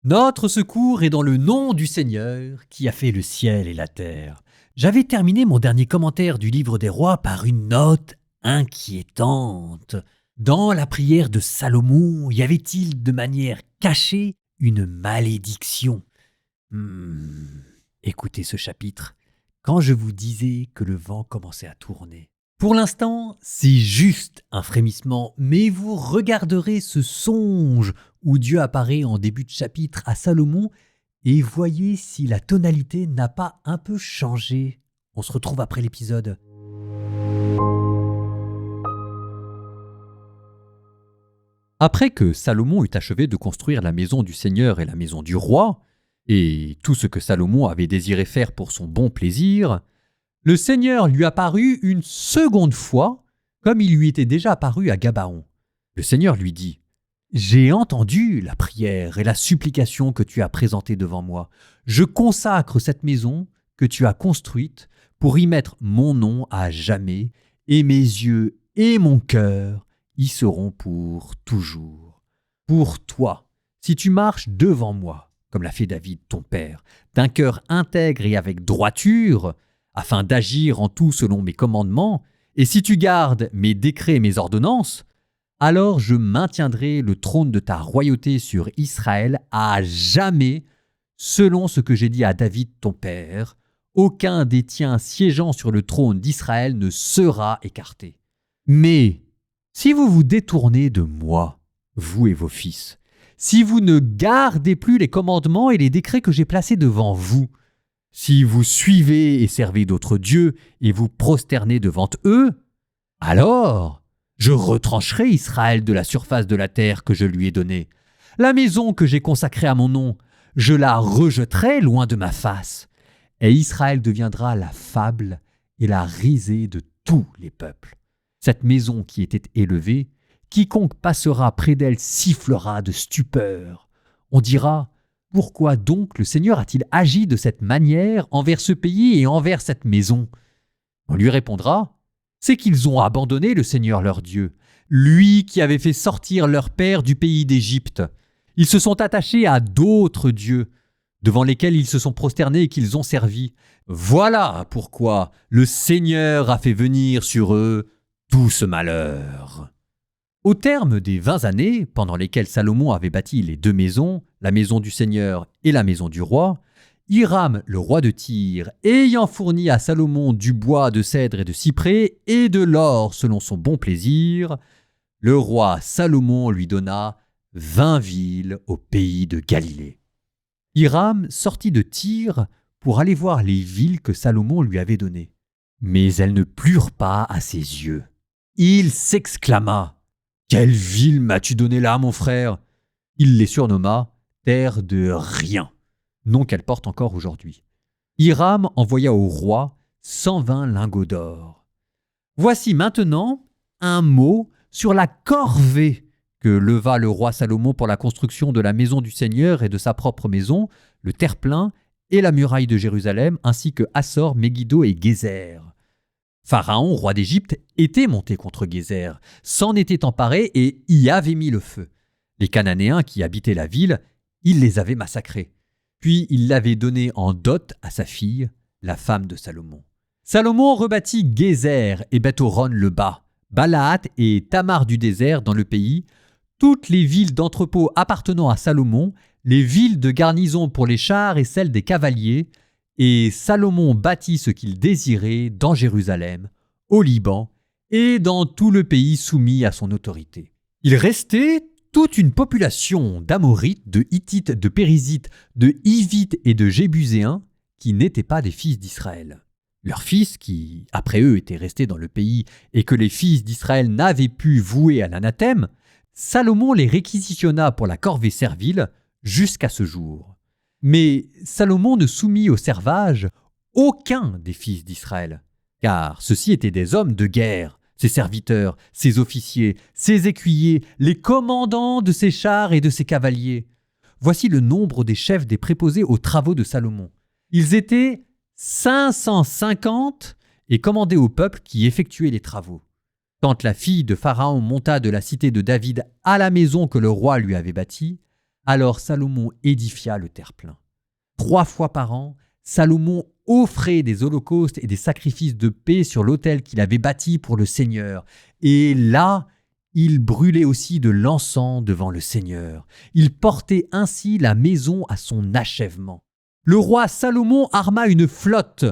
Notre secours est dans le nom du Seigneur qui a fait le ciel et la terre. J'avais terminé mon dernier commentaire du livre des rois par une note inquiétante. Dans la prière de Salomon, y avait-il de manière cachée une malédiction? Écoutez ce chapitre, quand je vous disais que le vent commençait à tourner. Pour l'instant, c'est juste un frémissement, mais vous regarderez ce songe où Dieu apparaît en début de chapitre à Salomon et voyez si la tonalité n'a pas un peu changé. On se retrouve après l'épisode. Après que Salomon eut achevé de construire la maison du Seigneur et la maison du roi, et tout ce que Salomon avait désiré faire pour son bon plaisir, le Seigneur lui apparut une seconde fois, comme il lui était déjà apparu à Gabaon. Le Seigneur lui dit : « J'ai entendu la prière et la supplication que tu as présentées devant moi. Je consacre cette maison que tu as construite pour y mettre mon nom à jamais, et mes yeux et mon cœur y seront pour toujours. Pour toi, si tu marches devant moi, comme l'a fait David ton père, d'un cœur intègre et avec droiture, afin d'agir en tout selon mes commandements, et si tu gardes mes décrets et mes ordonnances, alors je maintiendrai le trône de ta royauté sur Israël à jamais, selon ce que j'ai dit à David ton père. Aucun des tiens siégeant sur le trône d'Israël ne sera écarté. Mais si vous vous détournez de moi, vous et vos fils, si vous ne gardez plus les commandements et les décrets que j'ai placés devant vous, si vous suivez et servez d'autres dieux et vous prosternez devant eux, alors je retrancherai Israël de la surface de la terre que je lui ai donnée. La maison que j'ai consacrée à mon nom, je la rejetterai loin de ma face. Et Israël deviendra la fable et la risée de tous les peuples. Cette maison qui était élevée, quiconque passera près d'elle sifflera de stupeur. On dira : pourquoi donc le Seigneur a-t-il agi de cette manière envers ce pays et envers cette maison ? On lui répondra : c'est qu'ils ont abandonné le Seigneur leur Dieu, lui qui avait fait sortir leur père du pays d'Égypte. Ils se sont attachés à d'autres dieux, devant lesquels ils se sont prosternés et qu'ils ont servi. Voilà pourquoi le Seigneur a fait venir sur eux tout ce malheur. Au terme des 20 années, pendant lesquelles Salomon avait bâti les deux maisons, la maison du Seigneur et la maison du roi, Hiram, le roi de Tyr, ayant fourni à Salomon du bois de cèdre et de cyprès et de l'or selon son bon plaisir, le roi Salomon lui donna 20 villes au pays de Galilée. Hiram sortit de Tyr pour aller voir les villes que Salomon lui avait données. Mais elles ne plurent pas à ses yeux. Il s'exclama : « Quelle ville m'as-tu donné là, mon frère ?» Il les surnomma « terre de rien », nom qu'elle porte encore aujourd'hui. Hiram envoya au roi 120 lingots d'or. Voici maintenant un mot sur la corvée que leva le roi Salomon pour la construction de la maison du Seigneur et de sa propre maison, le terre-plein et la muraille de Jérusalem, ainsi que Hassor, Megiddo et Gézer. Pharaon, roi d'Égypte, était monté contre Gézer, s'en était emparé et y avait mis le feu. Les Cananéens qui habitaient la ville, il les avait massacrés. Puis il l'avait donnée en dot à sa fille, la femme de Salomon. Salomon rebâtit Gézer et Beth-horon le bas, Balaat et Tamar du désert dans le pays, toutes les villes d'entrepôt appartenant à Salomon, les villes de garnison pour les chars et celles des cavaliers, et Salomon bâtit ce qu'il désirait dans Jérusalem, au Liban et dans tout le pays soumis à son autorité. Il restait toute une population d'Amorites, de Hittites, de Périzites, de Hivites et de Jébuséens qui n'étaient pas des fils d'Israël. Leurs fils, qui après eux étaient restés dans le pays et que les fils d'Israël n'avaient pu vouer à l'anathème, Salomon les réquisitionna pour la corvée servile jusqu'à ce jour. Mais Salomon ne soumit au servage aucun des fils d'Israël, car ceux-ci étaient des hommes de guerre, ses serviteurs, ses officiers, ses écuyers, les commandants de ses chars et de ses cavaliers. Voici le nombre des chefs des préposés aux travaux de Salomon. Ils étaient 550 et commandaient au peuple qui effectuait les travaux. Quand la fille de Pharaon monta de la cité de David à la maison que le roi lui avait bâtie, Alors Salomon édifia le terre-plein. 3 fois par an, Salomon offrait des holocaustes et des sacrifices de paix sur l'autel qu'il avait bâti pour le Seigneur. Et là, il brûlait aussi de l'encens devant le Seigneur. Il portait ainsi la maison à son achèvement. Le roi Salomon arma une flotte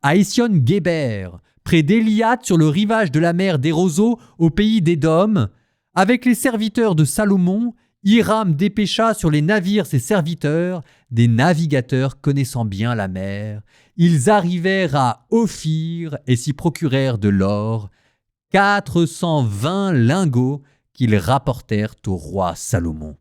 à Ession-Guéber, près d'Éliat sur le rivage de la mer des Roseaux au pays d'Édom. Avec les serviteurs de Salomon, Hiram dépêcha sur les navires ses serviteurs, des navigateurs connaissant bien la mer. Ils arrivèrent à Ophir et s'y procurèrent de l'or, 420 lingots qu'ils rapportèrent au roi Salomon.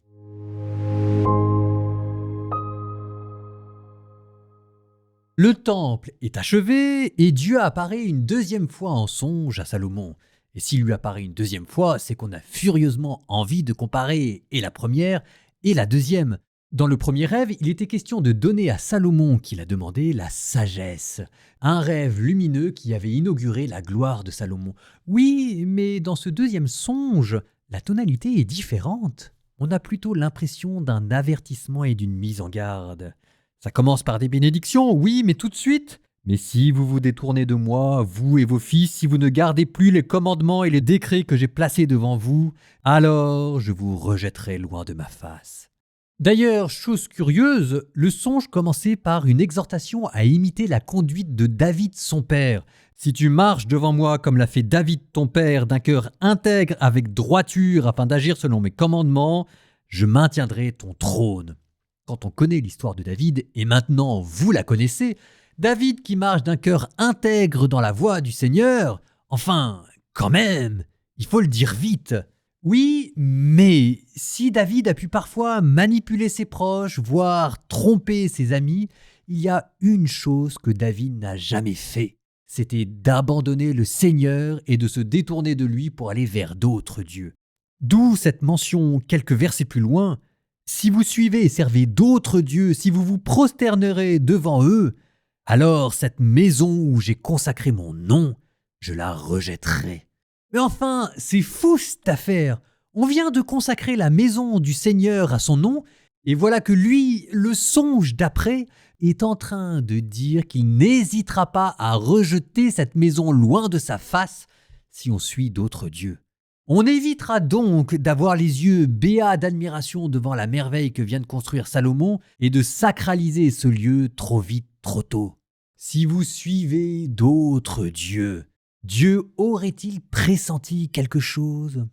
Le temple est achevé et Dieu apparaît une deuxième fois en songe à Salomon. Et s'il lui apparaît une deuxième fois, c'est qu'on a furieusement envie de comparer et la première et la deuxième. Dans le premier rêve, il était question de donner à Salomon, qu'il a demandé, la sagesse. Un rêve lumineux qui avait inauguré la gloire de Salomon. Oui, mais dans ce deuxième songe, la tonalité est différente. On a plutôt l'impression d'un avertissement et d'une mise en garde. Ça commence par des bénédictions, oui, mais tout de suite. Mais si vous vous détournez de moi, vous et vos fils, si vous ne gardez plus les commandements et les décrets que j'ai placés devant vous, alors je vous rejetterai loin de ma face. D'ailleurs, chose curieuse, le songe commençait par une exhortation à imiter la conduite de David son père. Si tu marches devant moi comme l'a fait David ton père, d'un cœur intègre avec droiture afin d'agir selon mes commandements, je maintiendrai ton trône. Quand on connaît l'histoire de David, et maintenant vous la connaissez, David qui marche d'un cœur intègre dans la voie du Seigneur, enfin, quand même, il faut le dire vite. Oui, mais si David a pu parfois manipuler ses proches, voire tromper ses amis, il y a une chose que David n'a jamais fait. C'était d'abandonner le Seigneur et de se détourner de lui pour aller vers d'autres dieux. D'où cette mention quelques versets plus loin. Si vous suivez et servez d'autres dieux, si vous vous prosternerez devant eux, alors cette maison où j'ai consacré mon nom, je la rejetterai. Mais enfin, c'est fou cette affaire. On vient de consacrer la maison du Seigneur à son nom, et voilà que lui, le songe d'après, est en train de dire qu'il n'hésitera pas à rejeter cette maison loin de sa face si on suit d'autres dieux. On évitera donc d'avoir les yeux béats d'admiration devant la merveille que vient de construire Salomon et de sacraliser ce lieu trop vite, trop tôt. Si vous suivez d'autres dieux, Dieu aurait-il pressenti quelque chose ?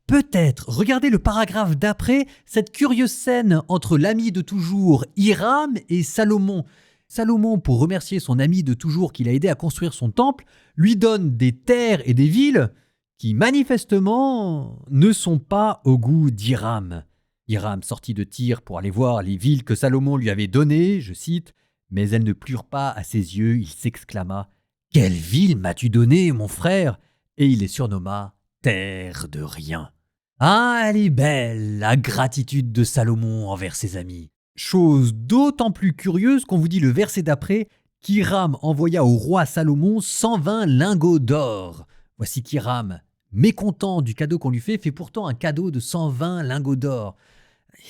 Peut-être, regardez le paragraphe d'après, cette curieuse scène entre l'ami de toujours, Hiram, et Salomon. Salomon, pour remercier son ami de toujours qui l'a aidé à construire son temple, lui donne des terres et des villes qui manifestement ne sont pas au goût d'Hiram. Hiram sortit de Tyr pour aller voir les villes que Salomon lui avait données, je cite, « Mais elles ne plurent pas à ses yeux, il s'exclama « Quelle ville m'as-tu donnée, mon frère ?» Et il les surnomma « terre de rien ». Ah, elle est belle, la gratitude de Salomon envers ses amis. Chose d'autant plus curieuse qu'on vous dit le verset d'après qu'Hiram envoya au roi Salomon 120 lingots d'or. Voici qu'Hiram, mécontent du cadeau qu'on lui fait pourtant un cadeau de 120 lingots d'or.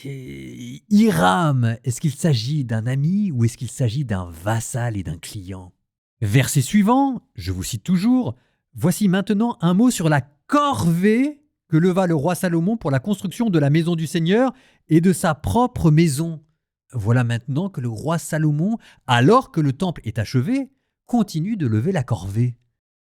Et Hiram, est-ce qu'il s'agit d'un ami ou est-ce qu'il s'agit d'un vassal et d'un client ? Verset suivant, je vous cite toujours, voici maintenant un mot sur la corvée que leva le roi Salomon pour la construction de la maison du Seigneur et de sa propre maison. Voilà maintenant que le roi Salomon, alors que le temple est achevé, continue de lever la corvée.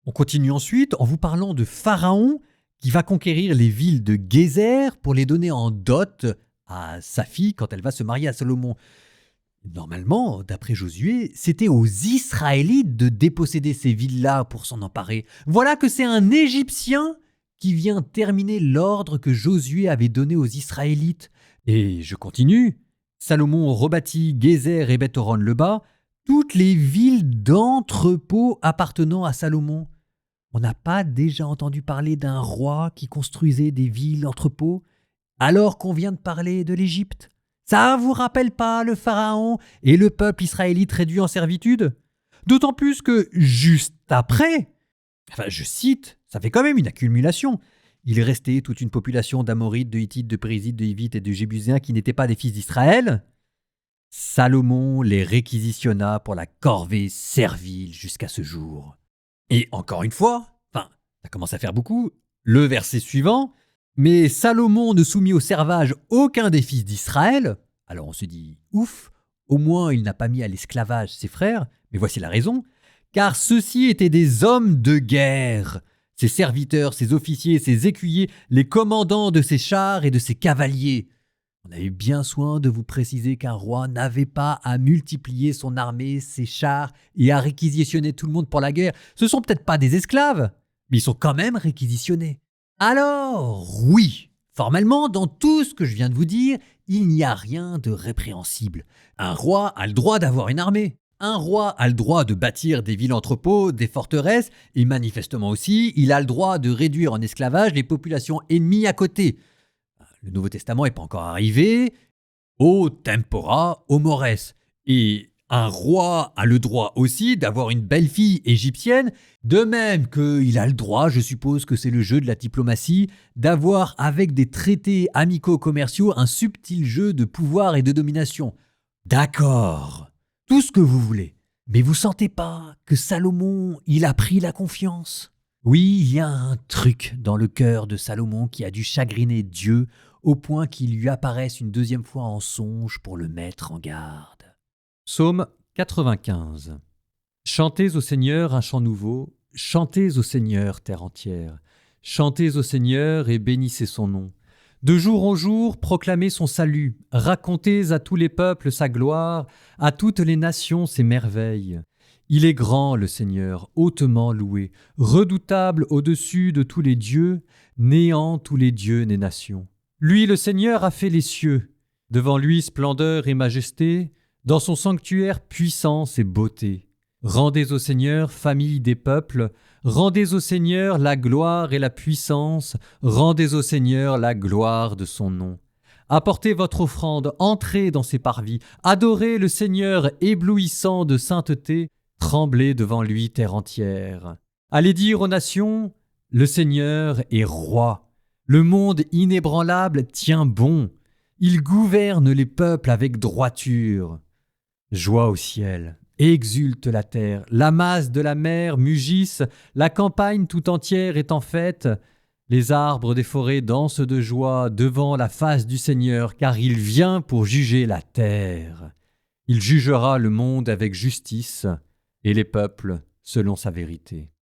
On continue ensuite en vous parlant de Pharaon qui va conquérir les villes de Gézer pour les donner en dot à sa fille quand elle va se marier à Salomon. Normalement, d'après Josué, c'était aux Israélites de déposséder ces villes-là pour s'en emparer. Voilà que c'est un Égyptien qui vient terminer l'ordre que Josué avait donné aux Israélites. Et je continue. Salomon rebâtit Gézer et Beth-horon le bas, toutes les villes d'entrepôts appartenant à Salomon. On n'a pas déjà entendu parler d'un roi qui construisait des villes d'entrepôts alors qu'on vient de parler de l'Égypte. Ça vous rappelle pas le pharaon et le peuple israélite réduit en servitude ? D'autant plus que juste après, je cite, ça fait quand même une accumulation, il restait toute une population d'Amorites, de Hittites, de Périzites, de Hivites et de Jébuséens qui n'étaient pas des fils d'Israël. Salomon les réquisitionna pour la corvée servile jusqu'à ce jour. Et encore une fois, ça commence à faire beaucoup, le verset suivant, « Mais Salomon ne soumit au servage aucun des fils d'Israël. » Alors on se dit, ouf, au moins il n'a pas mis à l'esclavage ses frères, mais voici la raison, « Car ceux-ci étaient des hommes de guerre, ses serviteurs, ses officiers, ses écuyers, les commandants de ses chars et de ses cavaliers. » On a eu bien soin de vous préciser qu'un roi n'avait pas à multiplier son armée, ses chars et à réquisitionner tout le monde pour la guerre. Ce sont peut-être pas des esclaves, mais ils sont quand même réquisitionnés. Alors, oui, formellement, dans tout ce que je viens de vous dire, il n'y a rien de répréhensible. Un roi a le droit d'avoir une armée. Un roi a le droit de bâtir des villes-entrepôts, des forteresses, et manifestement aussi, il a le droit de réduire en esclavage les populations ennemies à côté. Le Nouveau Testament n'est pas encore arrivé, au tempora, au mores. Et un roi a le droit aussi d'avoir une belle-fille égyptienne, de même qu'il a le droit, je suppose que c'est le jeu de la diplomatie, d'avoir avec des traités amicaux commerciaux un subtil jeu de pouvoir et de domination. D'accord, tout ce que vous voulez, mais vous sentez pas que Salomon, il a pris la confiance ? Oui, il y a un truc dans le cœur de Salomon qui a dû chagriner Dieu au point qu'il lui apparaisse une deuxième fois en songe pour le mettre en garde. Psaume 95. Chantez au Seigneur un chant nouveau, chantez au Seigneur terre entière, chantez au Seigneur et bénissez son nom. De jour en jour, proclamez son salut, racontez à tous les peuples sa gloire, à toutes les nations ses merveilles. Il est grand le Seigneur, hautement loué, redoutable au-dessus de tous les dieux, néant tous les dieux des nations. Lui, le Seigneur, a fait les cieux. Devant lui, splendeur et majesté, dans son sanctuaire, puissance et beauté. Rendez au Seigneur, famille des peuples, rendez au Seigneur la gloire et la puissance, rendez au Seigneur la gloire de son nom. Apportez votre offrande, entrez dans ses parvis, adorez le Seigneur éblouissant de sainteté, tremblez devant lui terre entière. Allez dire aux nations, le Seigneur est roi. Le monde inébranlable tient bon. Il gouverne les peuples avec droiture. Joie au ciel, exulte la terre, la masse de la mer mugissent, la campagne tout entière est en fête. Les arbres des forêts dansent de joie devant la face du Seigneur, car il vient pour juger la terre. Il jugera le monde avec justice et les peuples selon sa vérité.